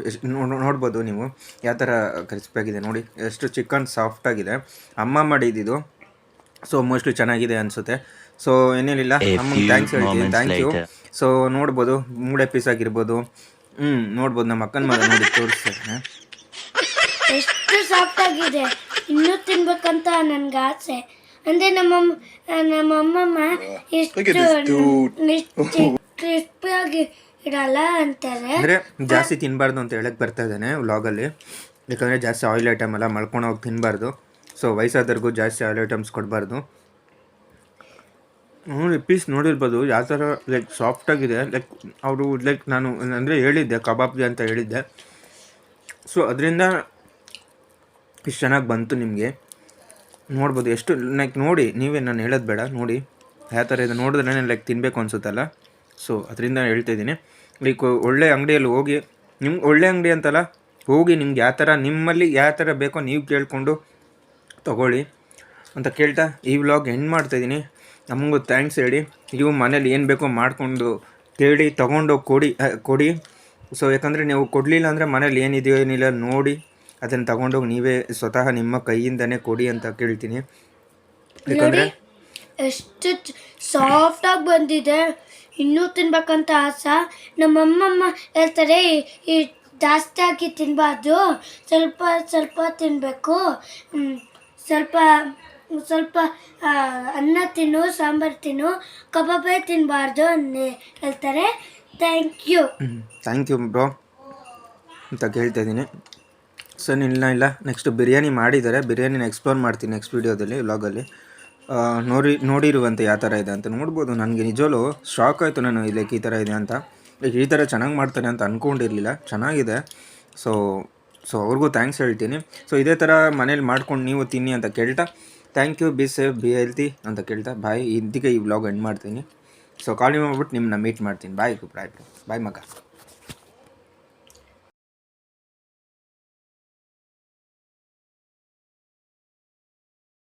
ಎಷ್ಟು ನೋಡ್ಬೋದು ನೀವು ಯಾವ ಥರ ಕ್ರಿಸ್ಪಿಯಾಗಿದೆ ನೋಡಿ, ಎಷ್ಟು ಚಿಕನ್ ಸಾಫ್ಟಾಗಿದೆ. ಅಮ್ಮ ಮಾಡಿದ್ದು, ಸೊ ಮೋಸ್ಟ್ಲಿ ಚೆನ್ನಾಗಿದೆ ಅನಿಸುತ್ತೆ. ಸೊ ಏನೇನಿಲ್ಲ, ಅಮ್ಮಂಗೆ ಥ್ಯಾಂಕ್ಸ್ ಹೇಳ್ತೀನಿ, ಥ್ಯಾಂಕ್ ಯು. ಸೊ ನೋಡ್ಬೋದು ಮೂಡೆ ಪೀಸ್ ಆಗಿರ್ಬೋದು. ನೋಡ್ಬೋದು ನಮ್ಮ ಅಕ್ಕನ ಮಗ ನೋಡಿ ತೋರಿಸ್ತಾರೆ ಎಷ್ಟು ಸಾಫ್ಟ್ ಆಗಿದೆ, ಇನ್ನೂ ತಿನ್ಬೇಕಂತ ನನ್ಗೆ ಆಸೆ. ಅಂದ್ರೆ ನಮ್ಮಮ್ಮ ಎಷ್ಟು ಕ್ರಿಸ್ಪಿಯಾಗಿ ಇಡಲ್ಲ ಅಂತಾರೆ. ಅಂದರೆ ಜಾಸ್ತಿ ತಿನ್ನಬಾರ್ದು ಅಂತ ಹೇಳಕ್ಕೆ ಬರ್ತಾ ಇದ್ದಾನೆ ವ್ಲಾಗಲ್ಲಿ. ಯಾಕಂದರೆ ಜಾಸ್ತಿ ಆಯಿಲ್ ಐಟಮ್ ಎಲ್ಲ ಮಲ್ಕೊಂಡು ಹೋಗಿ ತಿನ್ನಬಾರ್ದು. ಸೊ ವಯಸ್ಸಾದವ್ರಿಗೂ ಜಾಸ್ತಿ ಆಯಿಲ್ ಐಟಮ್ಸ್ ಕೊಡಬಾರ್ದು. ನೋಡಿ ಪೀಸ್ ನೋಡಿರ್ಬೋದು ಯಾವ ಥರ ಲೈಕ್ ಸಾಫ್ಟಾಗಿದೆ. ಲೈಕ್ ಅವರು ಲೈಕ್ ನಾನು ಅಂದರೆ ಹೇಳಿದ್ದೆ ಕಬಾಬ್ಗೆ ಅಂತ ಹೇಳಿದ್ದೆ. ಸೊ ಅದರಿಂದ ಇಷ್ಟು ಚೆನ್ನಾಗಿ ಬಂತು. ನಿಮಗೆ ನೋಡ್ಬೋದು ಎಷ್ಟು ಲೈಕ್ ನೋಡಿ, ನೀವೇ ನಾನು ಹೇಳೋದು ಬೇಡ, ನೋಡಿ ಯಾವ ಥರ ಇದೆ ನೋಡಿದ್ರೆ ಲೈಕ್ ತಿನ್ನಬೇಕು ಅನಿಸುತ್ತಲ್ಲ. ಸೊ ಅದರಿಂದ ಹೇಳ್ತಾಯಿದ್ದೀನಿ. ಲೈಕ್ ಒಳ್ಳೆ ಅಂಗಡಿಯಲ್ಲಿ ಹೋಗಿ, ನಿಮ್ಗೆ ಒಳ್ಳೆ ಅಂಗಡಿ ಅಂತಲ್ಲ, ಹೋಗಿ ನಿಮ್ಗೆ ಯಾವ ಥರ ನಿಮ್ಮಲ್ಲಿ ಯಾವ ಥರ ಬೇಕೋ ನೀವು ಕೇಳಿಕೊಂಡು ತೊಗೊಳ್ಳಿ ಅಂತ ಕೇಳ್ತಾ ಈ ವ್ಲಾಗ್ ಎಂಡ್ ಮಾಡ್ತಾಯಿದ್ದೀನಿ. ನಮಗೂ ಥ್ಯಾಂಕ್ಸ್ ಹೇಳಿ. ನೀವು ಮನೇಲಿ ಏನು ಬೇಕೋ ಮಾಡಿಕೊಂಡು ಕೇಳಿ ತೊಗೊಂಡೋಗಿ ಕೊಡಿ. ಸೊ ಯಾಕಂದರೆ ನೀವು ಕೊಡಲಿಲ್ಲ ಅಂದರೆ ಮನೇಲಿ ಏನಿದೆಯೋ ಏನಿಲ್ಲ ನೋಡಿ ಅದನ್ನು ತಗೊಂಡೋಗಿ ನೀವೇ ಸ್ವತಃ ನಿಮ್ಮ ಕೈಯಿಂದನೇ ಕೊಡಿ ಅಂತ ಕೇಳ್ತೀನಿ. ಯಾಕಂದರೆ ಎಷ್ಟು ಸಾಫ್ಟಾಗಿ ಬಂದಿದೆ, ಇನ್ನೂ ತಿನ್ಬೇಕಂತ ಆಸೆ. ನಮ್ಮಮ್ಮ ಹೇಳ್ತಾರೆ ಈ ಜಾಸ್ತಿ ಆಗಿ ತಿನ್ನಬಾರ್ದು, ಸ್ವಲ್ಪ ಸ್ವಲ್ಪ ತಿನ್ನಬೇಕು, ಸ್ವಲ್ಪ ಸ್ವಲ್ಪ ಅನ್ನ ತಿನ್ನು, ಸಾಂಬಾರು ತಿನ್ನು, ಕಬಾಬೇ ತಿನ್ನಬಾರ್ದು ಹೇಳ್ತಾರೆ. ಥ್ಯಾಂಕ್ ಯು ಬ್ರೋ ಅಂತ ಕೇಳ್ತಾಯಿದ್ದೀನಿ. ಸರ್ ಇಲ್ಲ ನೆಕ್ಸ್ಟ್ ಬಿರಿಯಾನಿ ಮಾಡಿದ್ದಾರೆ, ಬಿರಿಯಾನಿನ ಎಕ್ಸ್ಪ್ಲೋರ್ ಮಾಡ್ತೀನಿ ನೆಕ್ಸ್ಟ್ ವೀಡಿಯೋದಲ್ಲಿ ವ್ಲಾಗಲ್ಲಿ. ನೋಡಿರುವಂತೆ ಯಾವ ಥರ ಇದೆ ಅಂತ ನೋಡ್ಬೋದು. ನನಗೆ ನಿಜವೂ ಶಾಕ್ ಆಯಿತು, ನಾನು ಲೈಕ್ ಈ ಥರ ಇದೆ ಅಂತ, ಲೈಕ್ ಈ ಥರ ಚೆನ್ನಾಗಿ ಮಾಡ್ತಾನೆ ಅಂತ ಅಂದ್ಕೊಂಡಿರಲಿಲ್ಲ. ಚೆನ್ನಾಗಿದೆ. ಸೊ ಅವ್ರಿಗೂ ಥ್ಯಾಂಕ್ಸ್ ಹೇಳ್ತೀನಿ. ಸೊ ಇದೇ ಥರ ಮನೇಲಿ ಮಾಡ್ಕೊಂಡು ನೀವು ತಿನ್ನಿ ಅಂತ ಕೇಳ್ತಾ thank you. Be safe, be healthy ಅಂತ ಕೇಳ್ತಾ ಬಾಯ್. ಇದಕ್ಕೆ ಈ ವ್ಲಾಗ್ ಎಂಡ್ ಮಾಡ್ತೀನಿ. ಸೊ ಕಾಲ್ ಮಾಡ್ಬಿಟ್ಟು ನಿಮ್ಮನ್ನ ಮೀಟ್ ಮಾಡ್ತೀನಿ. ಬಾಯ್ ಮಗ.